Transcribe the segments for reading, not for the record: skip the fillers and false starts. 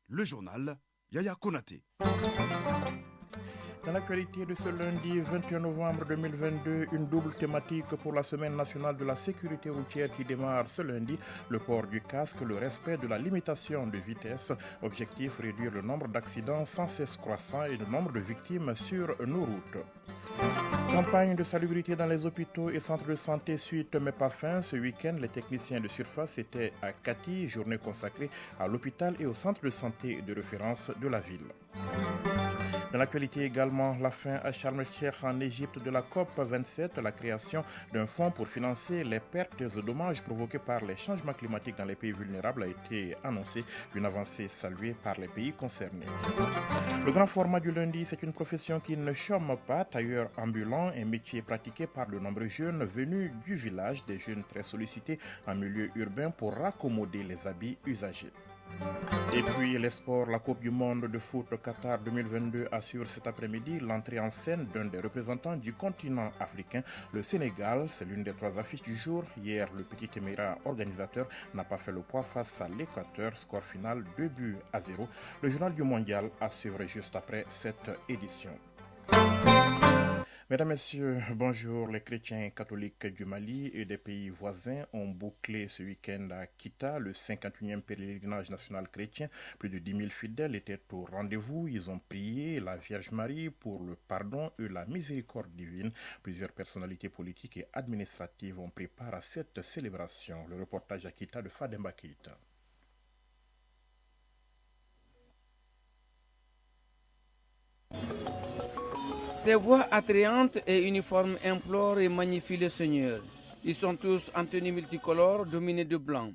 Le journal Yaya Konaté. Dans l'actualité de ce lundi 21 novembre 2022, une double thématique pour la Semaine nationale de la sécurité routière qui démarre ce lundi. Le port du casque, le respect de la limitation de vitesse. Objectif, réduire le nombre d'accidents sans cesse croissant et le nombre de victimes sur nos routes. Campagne de salubrité dans les hôpitaux et centres de santé suite mais pas fin. Ce week-end, les techniciens de surface étaient à Kati, journée consacrée à l'hôpital et au centre de santé de référence de la ville. Dans l'actualité également, la fin à Sharm el-Sheikh en Égypte de la COP27, la création d'un fonds pour financer les pertes et dommages provoqués par les changements climatiques dans les pays vulnérables a été annoncée, une avancée saluée par les pays concernés. Le grand format du lundi, c'est une profession qui ne chôme pas, tailleur ambulant, un métier pratiqué par de nombreux jeunes venus du village, des jeunes très sollicités en milieu urbain pour raccommoder les habits usagés. Et puis les sports, la Coupe du monde de foot Qatar 2022 assure cet après-midi l'entrée en scène d'un des représentants du continent africain, le Sénégal. C'est l'une des trois affiches du jour. Hier, le petit émirat organisateur n'a pas fait le poids face à l'Équateur, score final 2-0. Le journal du mondial à suivre juste après cette édition. Mesdames, Messieurs, bonjour. Les chrétiens catholiques du Mali et des pays voisins ont bouclé ce week-end à Kita le 51e pèlerinage national chrétien. Plus de 10 000 fidèles étaient au rendez-vous. Ils ont prié la Vierge Marie pour le pardon et la miséricorde divine. Plusieurs personnalités politiques et administratives ont pris part à cette célébration. Le reportage à Kita de Fademba Keita. Ces voix attrayantes et uniformes implorent et magnifient le Seigneur. Ils sont tous en tenue multicolore, dominés de blanc.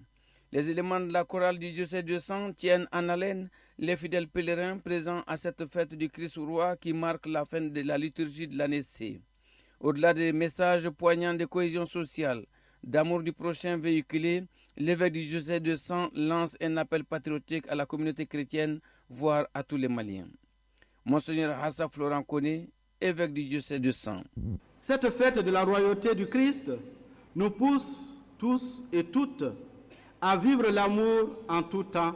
Les éléments de la chorale du diocèse de Sang tiennent en haleine les fidèles pèlerins présents à cette fête du Christ roi qui marque la fin de la liturgie de l'année C. Au-delà des messages poignants de cohésion sociale, d'amour du prochain véhiculé, l'évêque du diocèse de Sang lance un appel patriotique à la communauté chrétienne, voire à tous les Maliens. Monseigneur Hassan Florent Koné, évêque du diocèse de Sang. Cette fête de la royauté du Christ nous pousse tous et toutes à vivre l'amour en tout temps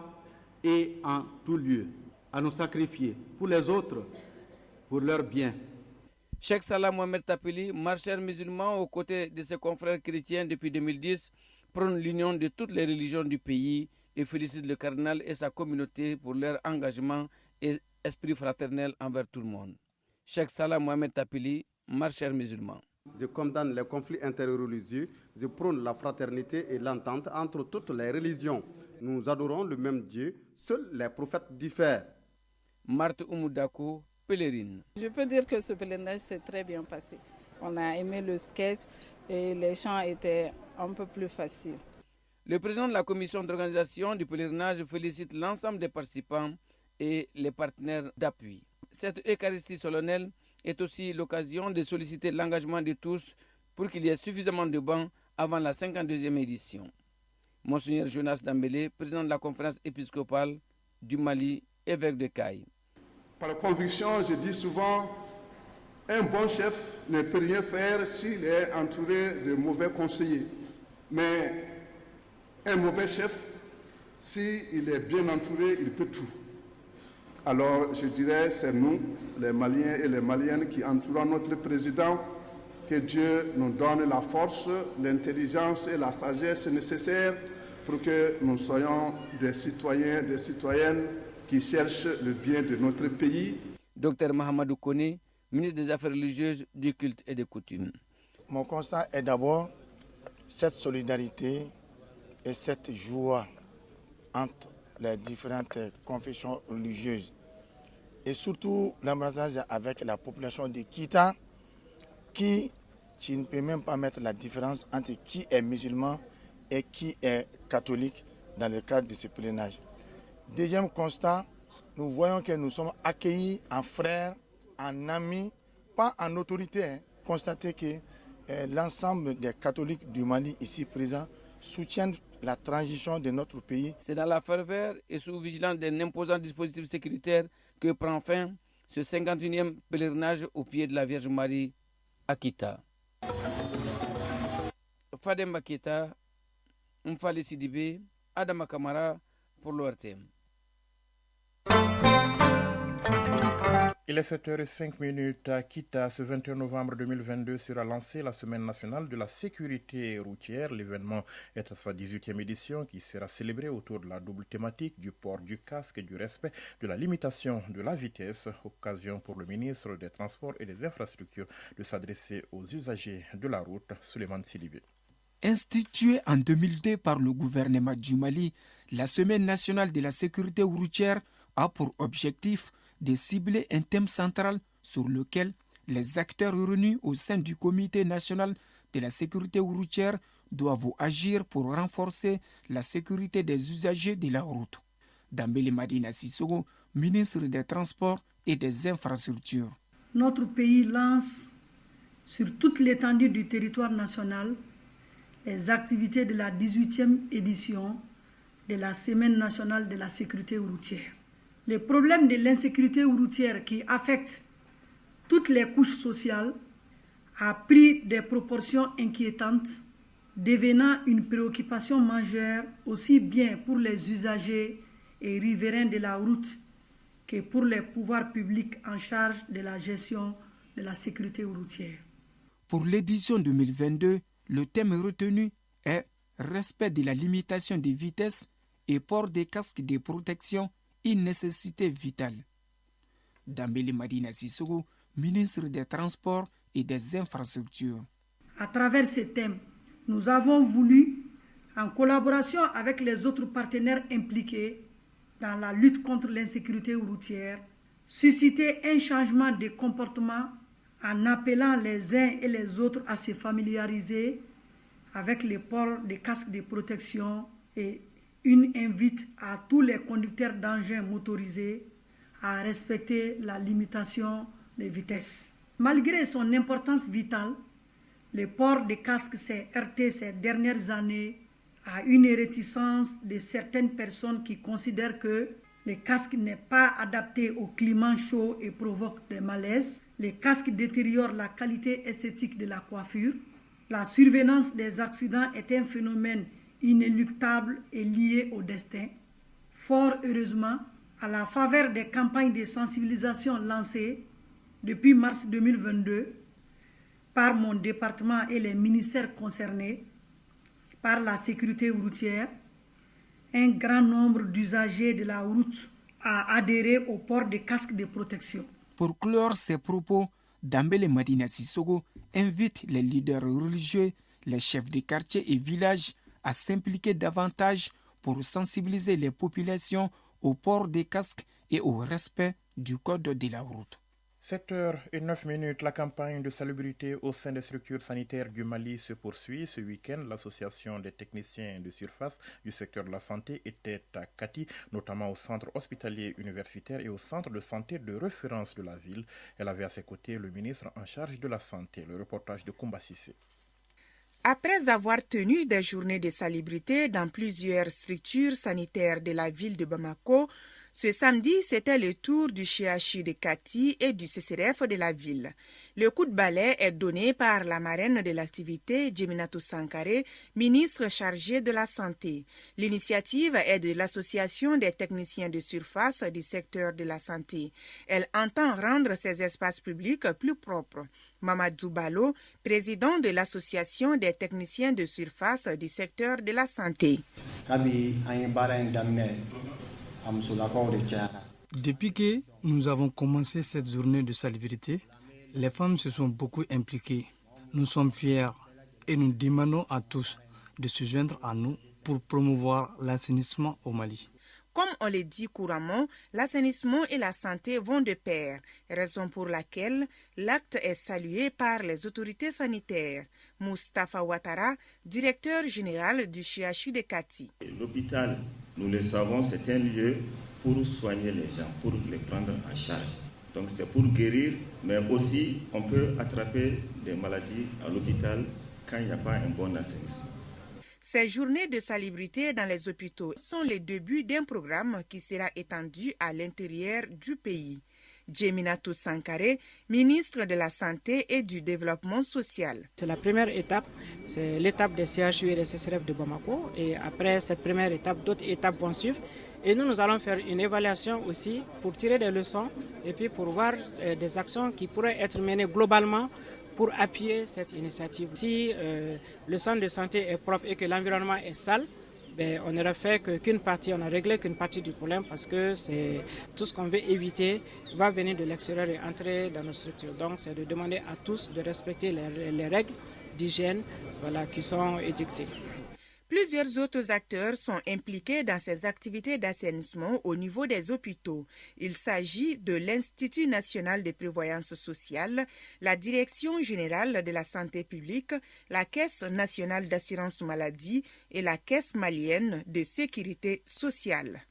et en tout lieu, à nous sacrifier pour les autres, pour leur bien. Cheikh Salah Mohamed Tapili, marcheur musulman aux côtés de ses confrères chrétiens depuis 2010, prône l'union de toutes les religions du pays et félicite le cardinal et sa communauté pour leur engagement et esprit fraternel envers tout le monde. Cheikh Salah Mohamed Tapili, marcheur musulman. Je condamne les conflits interreligieux, je prône la fraternité et l'entente entre toutes les religions. Nous adorons le même Dieu, seuls les prophètes diffèrent. Marthe Oumoudako, pèlerine. Je peux dire que ce pèlerinage s'est très bien passé. On a aimé le sketch et les chants étaient un peu plus faciles. Le président de la commission d'organisation du pèlerinage félicite l'ensemble des participants et les partenaires d'appui. Cette Eucharistie solennelle est aussi l'occasion de solliciter l'engagement de tous pour qu'il y ait suffisamment de bancs avant la 52e édition. Monseigneur Jonas Dambélé, président de la conférence épiscopale du Mali, évêque de Caille. Par conviction, je dis souvent, un bon chef ne peut rien faire s'il est entouré de mauvais conseillers. Mais un mauvais chef, s'il est bien entouré, il peut tout. Alors, je dirais, c'est nous, les Maliens et les Maliennes, qui entourons notre président, que Dieu nous donne la force, l'intelligence et la sagesse nécessaires pour que nous soyons des citoyens, des citoyennes qui cherchent le bien de notre pays. Docteur Mahamadou Koné, ministre des Affaires religieuses, du culte et des coutumes. Mon constat est d'abord cette solidarité et cette joie entre les différentes confessions religieuses et surtout l'embrassage avec la population de Kita qui, tu ne peux même pas mettre la différence entre qui est musulman et qui est catholique dans le cadre de ce pèlerinage. Deuxième constat, nous voyons que nous sommes accueillis en frères, en amis, pas en autorité. Constatez que l'ensemble des catholiques du Mali ici présents soutiennent la transition de notre pays. C'est dans la ferveur et sous vigilance d'un imposant dispositif sécuritaire que prend fin ce 51e pèlerinage au pied de la Vierge Marie à Kita. Fademba Keita, Mfali Sidibé, Adama Kamara pour l'ORTM. Il est 7h05 à Kita. Ce 21 novembre 2022 sera lancée la Semaine nationale de la sécurité routière. L'événement est à sa 18e édition qui sera célébrée autour de la double thématique du port du casque et du respect de la limitation de la vitesse. Occasion pour le ministre des Transports et des Infrastructures de s'adresser aux usagers de la route. Souleymane Sidibé. Instituée en 2002 par le gouvernement du Mali, la Semaine nationale de la sécurité routière a pour objectif de cibler un thème central sur lequel les acteurs réunis au sein du Comité national de la sécurité routière doivent agir pour renforcer la sécurité des usagers de la route. Dambélé Madina Sissoko, ministre des Transports et des Infrastructures. Notre pays lance sur toute l'étendue du territoire national les activités de la 18e édition de la Semaine nationale de la sécurité routière. Les problèmes de l'insécurité routière qui affectent toutes les couches sociales a pris des proportions inquiétantes, devenant une préoccupation majeure aussi bien pour les usagers et riverains de la route que pour les pouvoirs publics en charge de la gestion de la sécurité routière. Pour l'édition 2022, le thème retenu est « Respect de la limitation des vitesses et port des casques de protection, une nécessité vitale ». Dambélé Madina Sissoko, ministre des Transports et des Infrastructures. À travers ce thème, nous avons voulu, en collaboration avec les autres partenaires impliqués dans la lutte contre l'insécurité routière, susciter un changement de comportement en appelant les uns et les autres à se familiariser avec le port des casques de protection et une invite à tous les conducteurs d'engins motorisés à respecter la limitation de vitesse. Malgré son importance vitale, le port des casques s'est heurté ces dernières années à une réticence de certaines personnes qui considèrent que le casque n'est pas adapté au climat chaud et provoque des malaises. Les casques détériorent la qualité esthétique de la coiffure. La survenance des accidents est un phénomène inéluctable et lié au destin. Fort heureusement, à la faveur des campagnes de sensibilisation lancées depuis mars 2022 par mon département et les ministères concernés, par la sécurité routière, un grand nombre d'usagers de la route a adhéré au port des casques de protection. Pour clore ses propos, Dambélé Madina Sissoko invite les leaders religieux, les chefs de quartier et villages à s'impliquer davantage pour sensibiliser les populations au port des casques et au respect du code de la route. 7h09, la campagne de salubrité au sein des structures sanitaires du Mali se poursuit. Ce week-end, l'association des techniciens de surface du secteur de la santé était à Kati, notamment au centre hospitalier universitaire et au centre de santé de référence de la ville. Elle avait à ses côtés le ministre en charge de la santé. Le reportage de Koumba Sissé. Après avoir tenu des journées de salubrité dans plusieurs structures sanitaires de la ville de Bamako, ce samedi, c'était le tour du CHU de Kati et du CCRF de la ville. Le coup de balai est donné par la marraine de l'activité, Djeminatou Sankaré, ministre chargée de la Santé. L'initiative est de l'Association des techniciens de surface du secteur de la santé. Elle entend rendre ces espaces publics plus propres. Mamadou Balo, président de l'Association des techniciens de surface du secteur de la santé. Depuis que nous avons commencé cette journée de salubrité, les femmes se sont beaucoup impliquées. Nous sommes fiers et nous demandons à tous de se joindre à nous pour promouvoir l'assainissement au Mali. Comme on le dit couramment, l'assainissement et la santé vont de pair, raison pour laquelle l'acte est salué par les autorités sanitaires. Moustapha Ouattara, directeur général du CHU de Kati. L'hôpital, nous le savons, c'est un lieu pour soigner les gens, pour les prendre en charge. Donc c'est pour guérir, mais aussi on peut attraper des maladies à l'hôpital quand il n'y a pas un bon assainissement. Ces journées de salubrité dans les hôpitaux sont le début d'un programme qui sera étendu à l'intérieur du pays. Djeminatou Sankaré, ministre de la Santé et du Développement social. C'est la première étape, c'est l'étape des CHU et des CCRF de Bamako. Et après cette première étape, d'autres étapes vont suivre. Et nous allons faire une évaluation aussi pour tirer des leçons et puis pour voir des actions qui pourraient être menées globalement pour appuyer cette initiative. Si le centre de santé est propre et que l'environnement est sale, on n'aurait fait qu'une partie, on n'a réglé qu'une partie du problème parce que c'est tout ce qu'on veut éviter va venir de l'extérieur et entrer dans nos structures. Donc c'est de demander à tous de respecter les règles d'hygiène qui sont édictées. Plusieurs autres acteurs sont impliqués dans ces activités d'assainissement au niveau des hôpitaux. Il s'agit de l'Institut national de prévoyance sociale, la Direction générale de la santé publique, la Caisse nationale d'assurance maladie et la Caisse malienne de sécurité sociale.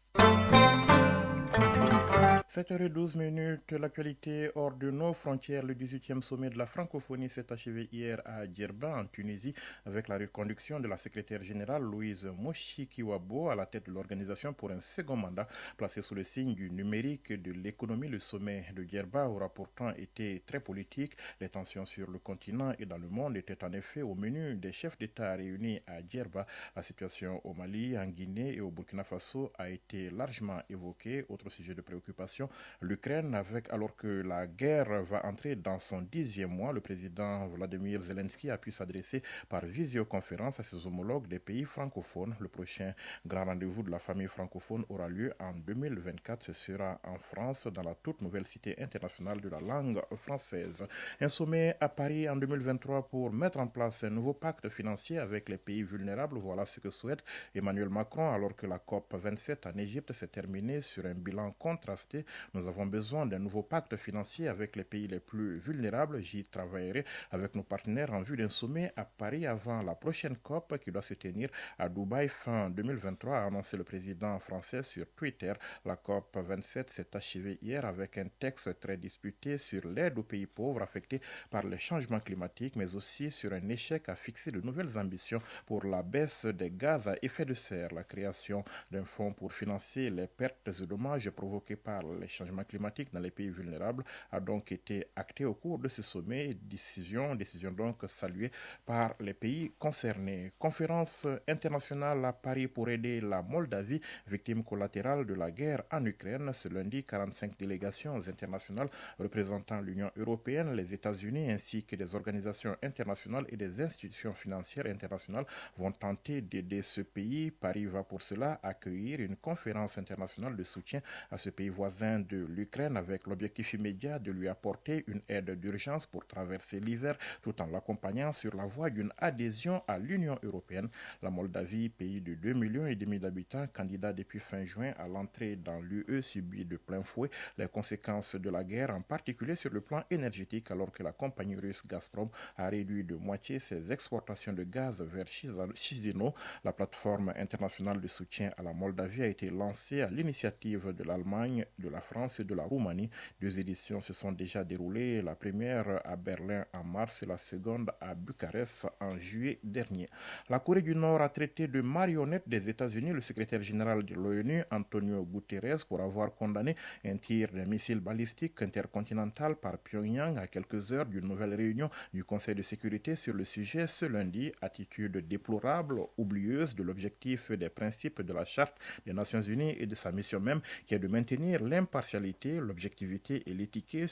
7h12, l'actualité hors de nos frontières. Le 18e sommet de la francophonie s'est achevé hier à Djerba, en Tunisie, avec la reconduction de la secrétaire générale Louise Moshikiwabo à la tête de l'organisation pour un second mandat. Placé sous le signe du numérique et de l'économie, le sommet de Djerba aura pourtant été très politique. Les tensions sur le continent et dans le monde étaient en effet au menu des chefs d'État réunis à Djerba. La situation au Mali, en Guinée et au Burkina Faso a été largement évoquée. Autre sujet de préoccupation, l'Ukraine, alors que la guerre va entrer dans son 10e mois, le président Vladimir Zelensky a pu s'adresser par visioconférence à ses homologues des pays francophones. Le prochain grand rendez-vous de la famille francophone aura lieu en 2024. Ce sera en France, dans la toute nouvelle cité internationale de la langue française. Un sommet à Paris en 2023 pour mettre en place un nouveau pacte financier avec les pays vulnérables. Voilà ce que souhaite Emmanuel Macron, alors que la COP27 en Égypte s'est terminée sur un bilan contrasté. Nous avons besoin d'un nouveau pacte financier avec les pays les plus vulnérables. J'y travaillerai avec nos partenaires en vue d'un sommet à Paris avant la prochaine COP qui doit se tenir à Dubaï fin 2023, a annoncé le président français sur Twitter. La COP 27 s'est achevée hier avec un texte très disputé sur l'aide aux pays pauvres affectés par les changements climatiques, mais aussi sur un échec à fixer de nouvelles ambitions pour la baisse des gaz à effet de serre. La création d'un fonds pour financer les pertes et dommages provoqués par les changements climatiques dans les pays vulnérables a donc été actée au cours de ce sommet. Décision donc saluée par les pays concernés. Conférence internationale à Paris pour aider la Moldavie, victime collatérale de la guerre en Ukraine. Ce lundi, 45 délégations internationales représentant l'Union européenne, les États-Unis ainsi que des organisations internationales et des institutions financières internationales vont tenter d'aider ce pays. Paris va pour cela accueillir une conférence internationale de soutien à ce pays voisin de l'Ukraine avec l'objectif immédiat de lui apporter une aide d'urgence pour traverser l'hiver tout en l'accompagnant sur la voie d'une adhésion à l'Union européenne. La Moldavie, pays de 2,5 millions d'habitants, candidat depuis fin juin à l'entrée dans l'UE, subit de plein fouet les conséquences de la guerre, en particulier sur le plan énergétique, alors que la compagnie russe Gazprom a réduit de moitié ses exportations de gaz vers Chisinau. La plateforme internationale de soutien à la Moldavie a été lancée à l'initiative de l'Allemagne, de la France et de la Roumanie. 2 éditions se sont déjà déroulées, la première à Berlin en mars et la seconde à Bucarest en juillet dernier. La Corée du Nord a traité de marionnette des États-Unis le secrétaire général de l'ONU, Antonio Guterres, pour avoir condamné un tir d'un missile balistique intercontinental par Pyongyang à quelques heures d'une nouvelle réunion du Conseil de sécurité sur le sujet ce lundi. Attitude déplorable, oublieuse de l'objectif des principes de la Charte des Nations Unies et de sa mission même, qui est de maintenir l'impartialité, l'objectivité et l'équité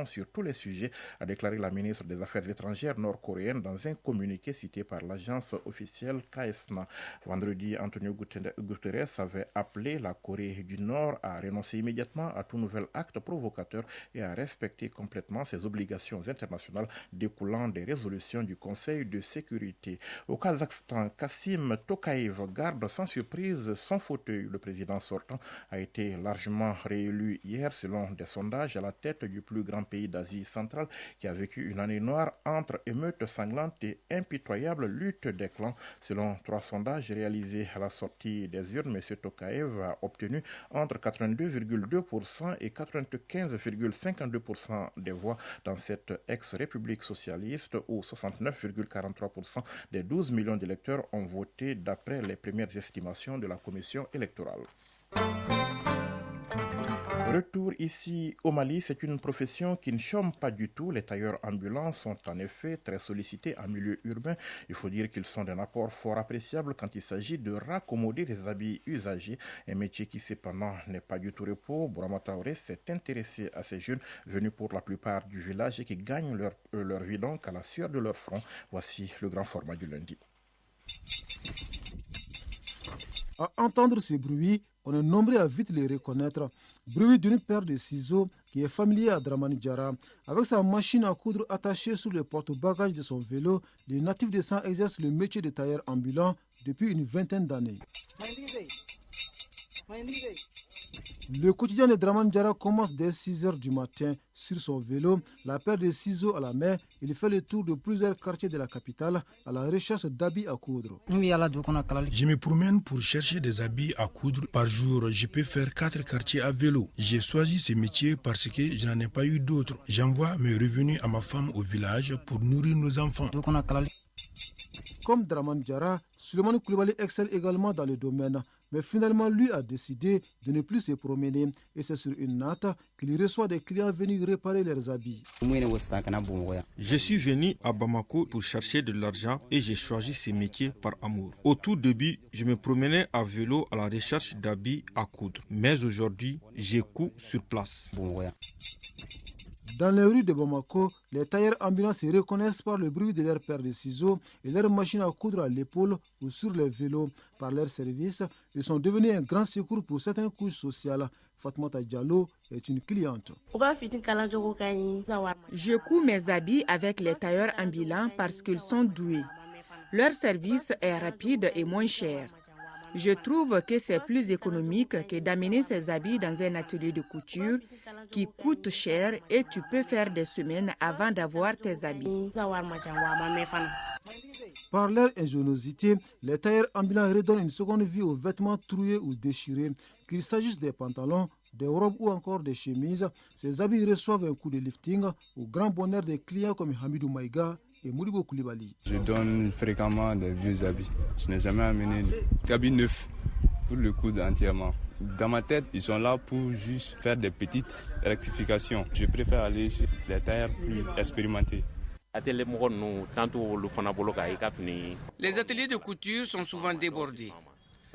sur tous les sujets, a déclaré la ministre des Affaires étrangères nord-coréenne dans un communiqué cité par l'agence officielle KSNA. Vendredi, Antonio Guterres avait appelé la Corée du Nord à renoncer immédiatement à tout nouvel acte provocateur et à respecter complètement ses obligations internationales découlant des résolutions du Conseil de sécurité. Au Kazakhstan, Kassim Tokayev garde sans surprise son fauteuil. Le président sortant a été largement réélu hier selon des sondages à la tête du plus grand pays d'Asie centrale qui a vécu une année noire entre émeutes sanglantes et impitoyables luttes des clans. Selon 3 sondages réalisés à la sortie des urnes, M. Tokayev a obtenu entre 82,2% et 95,52% des voix dans cette ex-république socialiste où 69,43% des 12 millions d'électeurs ont voté d'après les premières estimations de la commission électorale. Retour ici au Mali, c'est une profession qui ne chôme pas du tout. Les tailleurs ambulants sont en effet très sollicités en milieu urbain. Il faut dire qu'ils sont d'un apport fort appréciable quand il s'agit de raccommoder les habits usagés. Un métier qui cependant n'est pas du tout repos. Bourama Traoré s'est intéressé à ces jeunes venus pour la plupart du village et qui gagnent leur vie donc à la sueur de leur front. Voici le grand format du lundi. À entendre ces bruits, on est nombreux à vite les reconnaître. Bruit d'une paire de ciseaux qui est familier à Dramani Diarra. Avec sa machine à coudre attachée sur le porte-bagages de son vélo, le natif de San exerce le métier de tailleur ambulant depuis une vingtaine d'années. Le quotidien de Dramani Diarra commence dès 6 h du matin. Sur son vélo, la paire de ciseaux à la main, il fait le tour de plusieurs quartiers de la capitale à la recherche d'habits à coudre. Je me promène pour chercher des habits à coudre. Par jour, je peux faire 4 quartiers à vélo. J'ai choisi ce métier parce que je n'en ai pas eu d'autres. J'envoie mes revenus à ma femme au village pour nourrir nos enfants. Comme Dramani Diarra, Souleymane Coulibaly excelle également dans le domaine. Mais finalement, lui a décidé de ne plus se promener et c'est sur une natte qu'il reçoit des clients venus réparer leurs habits. Je suis venu à Bamako pour chercher de l'argent et j'ai choisi ce métier par amour. Au tout début, je me promenais à vélo à la recherche d'habits à coudre. Mais aujourd'hui, je couds sur place. Dans les rues de Bamako, les tailleurs ambulants se reconnaissent par le bruit de leurs paires de ciseaux et leurs machines à coudre à l'épaule ou sur les vélos. Par leur service, ils sont devenus un grand secours pour certaines couches sociales. Fatmata Diallo est une cliente. Je couds mes habits avec les tailleurs ambulants parce qu'ils sont doués. Leur service est rapide et moins cher. Je trouve que c'est plus économique que d'amener ces habits dans un atelier de couture qui coûte cher et tu peux faire des semaines avant d'avoir tes habits. Par leur ingéniosité, les tailleurs ambulants redonnent une seconde vie aux vêtements troués ou déchirés. Qu'il s'agisse des pantalons, des robes ou encore des chemises, ces habits reçoivent un coup de lifting au grand bonheur des clients comme Hamidou Maïga et Modibo Koulibaly. Je donne fréquemment des vieux habits. Je n'ai jamais amené d'habits neufs pour le coudre entièrement. Dans ma tête, ils sont là pour juste faire des petites rectifications. Je préfère aller chez les tailleurs plus expérimentés. Les ateliers de couture sont souvent débordés.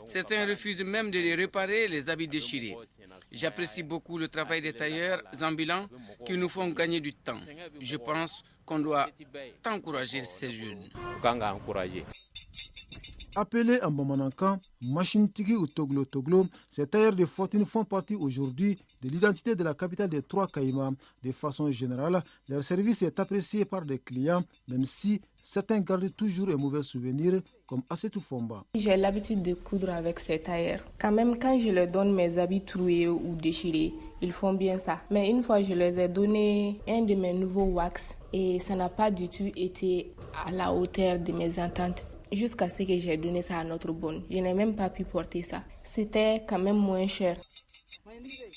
Certains refusent même de les réparer, les habits déchirés. J'apprécie beaucoup le travail des tailleurs ambulants qui nous font gagner du temps. Je pense qu'on doit encourager ces jeunes. Appelés en Bamanankan, Machine Tigi ou Toglo Toglo, ces tailleurs de fortune font partie aujourd'hui de l'identité de la capitale des Trois Caïmans. De façon générale, leur service est apprécié par des clients, même si certains gardent toujours un mauvais souvenir, comme Assetou Fomba. J'ai l'habitude de coudre avec ces tailleurs. Quand même, quand je leur donne mes habits troués ou déchirés, ils font bien ça. Mais une fois, je leur ai donné un de mes nouveaux wax et ça n'a pas du tout été à la hauteur de mes attentes. Jusqu'à ce que j'ai donné ça à notre bonne. Je n'ai même pas pu porter ça. C'était quand même moins cher.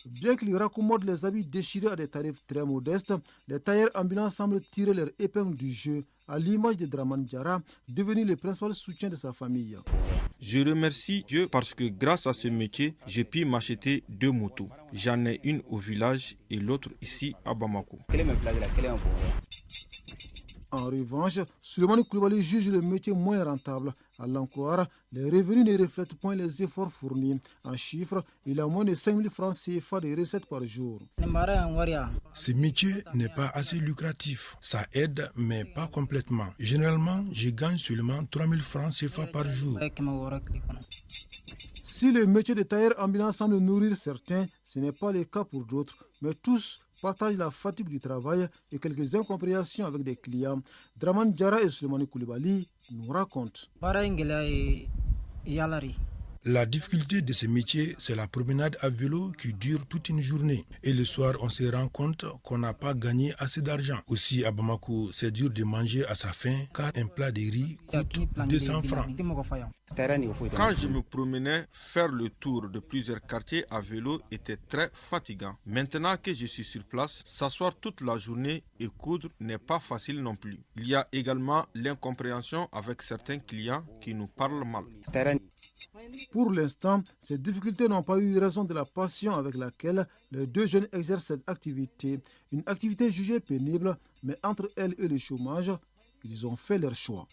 Bien qu'ils raccommodent les habits déchirés à des tarifs très modestes, les tailleurs ambulants semblent tirer leur épingle du jeu, à l'image de Dramani Diarra, devenu le principal soutien de sa famille. Je remercie Dieu parce que grâce à ce métier, j'ai pu m'acheter 2 motos. J'en ai une au village et l'autre ici à Bamako. En revanche, Souleymane Coulibaly juge le métier moins rentable. À l'en croire, les revenus ne reflètent point les efforts fournis. En chiffres, il a moins de 5 000 francs CFA de recettes par jour. Ce métier n'est pas assez lucratif. Ça aide, mais pas complètement. Généralement, je gagne seulement 3 000 francs CFA par jour. Si le métier de tailleur ambulant semble nourrir certains, ce n'est pas le cas pour d'autres. Mais tous partagent la fatigue du travail et quelques incompréhensions avec des clients. Dramani Diarra et Souleymane Coulibaly nous racontent. La difficulté de ce métier, c'est la promenade à vélo qui dure toute une journée. Et le soir, on se rend compte qu'on n'a pas gagné assez d'argent. Aussi, à Bamako, c'est dur de manger à sa faim car un plat de riz coûte 200 francs. Quand je me promenais, faire le tour de plusieurs quartiers à vélo était très fatigant. Maintenant que je suis sur place, s'asseoir toute la journée et coudre n'est pas facile non plus. Il y a également l'incompréhension avec certains clients qui nous parlent mal. Pour l'instant, ces difficultés n'ont pas eu raison de la passion avec laquelle les deux jeunes exercent cette activité. Une activité jugée pénible, mais entre elle et le chômage, ils ont fait leur choix.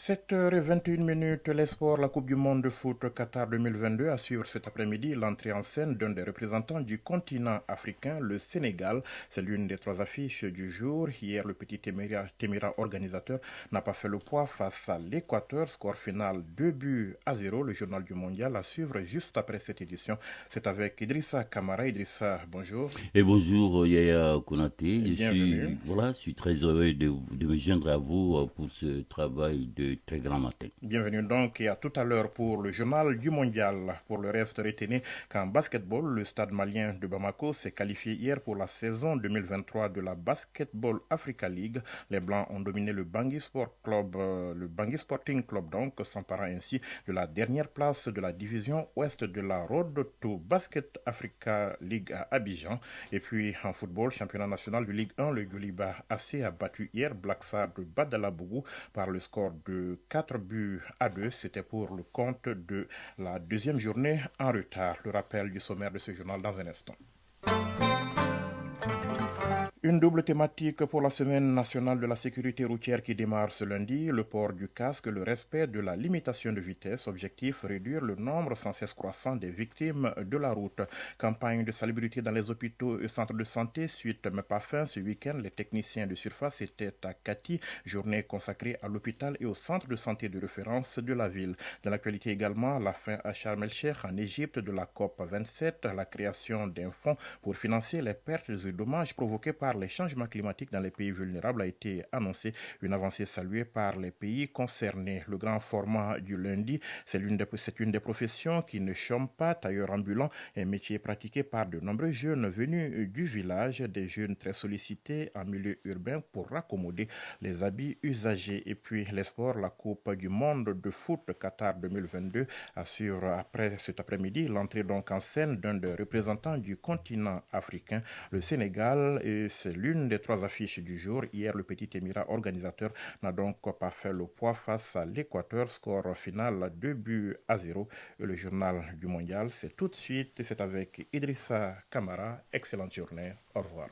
7h21, les sports, la Coupe du Monde de foot Qatar 2022 a suivre cet après-midi l'entrée en scène d'un des représentants du continent africain, le Sénégal. C'est l'une des trois affiches du jour. Hier, le petit Témira organisateur n'a pas fait le poids face à l'Équateur. Score final 2-0. Le journal du mondial à suivre juste après cette édition. C'est avec Idrissa Kamara. Idrissa, bonjour. Et bonjour Yaya Konaté. Bienvenue. Je suis très heureux de me joindre à vous pour ce travail de très grand matin. Bienvenue donc et à tout à l'heure pour le journal du mondial. Pour le reste, retenez qu'en basketball, le stade malien de Bamako s'est qualifié hier pour la saison 2023 de la Basketball Africa League. Les Blancs ont dominé le Bangui Sporting Club donc, s'emparant ainsi de la dernière place de la division ouest de la Road to Basket Africa League à Abidjan. Et puis en football, championnat national de Ligue 1, le Goliba AC a battu hier Black Star de Badalabougou par le score de 4-2. C'était pour le compte de la deuxième journée en retard. Le rappel du sommaire de ce journal dans un instant. Une double thématique pour la semaine nationale de la sécurité routière qui démarre ce lundi, le port du casque, le respect de la limitation de vitesse, objectif réduire le nombre sans cesse croissant des victimes de la route. Campagne de salubrité dans les hôpitaux et centres de santé, suite mais pas fin, ce week-end, les techniciens de surface étaient à Kati, journée consacrée à l'hôpital et au centre de santé de référence de la ville. Dans l'actualité également, la fin à Sharm el-Sheikh en Égypte de la COP 27, la création d'un fonds pour financer les pertes et dommages provoqués par les changements climatiques dans les pays vulnérables a été annoncée, une avancée saluée par les pays concernés. Le grand format du lundi, c'est une des professions qui ne chôment pas, tailleur ambulant, un métier pratiqué par de nombreux jeunes venus du village, des jeunes très sollicités en milieu urbain pour raccommoder les habits usagés. Et puis les sports, la Coupe du Monde de foot Qatar 2022 assure après cet après-midi l'entrée donc en scène d'un des représentants du continent africain, le Sénégal, et c'est l'une des trois affiches du jour. Hier, le petit Émirat organisateur n'a donc pas fait le poids face à l'Équateur. Score final 2-0. Et le journal du mondial, c'est tout de suite. Et c'est avec Idrissa Kamara. Excellente journée. Au revoir.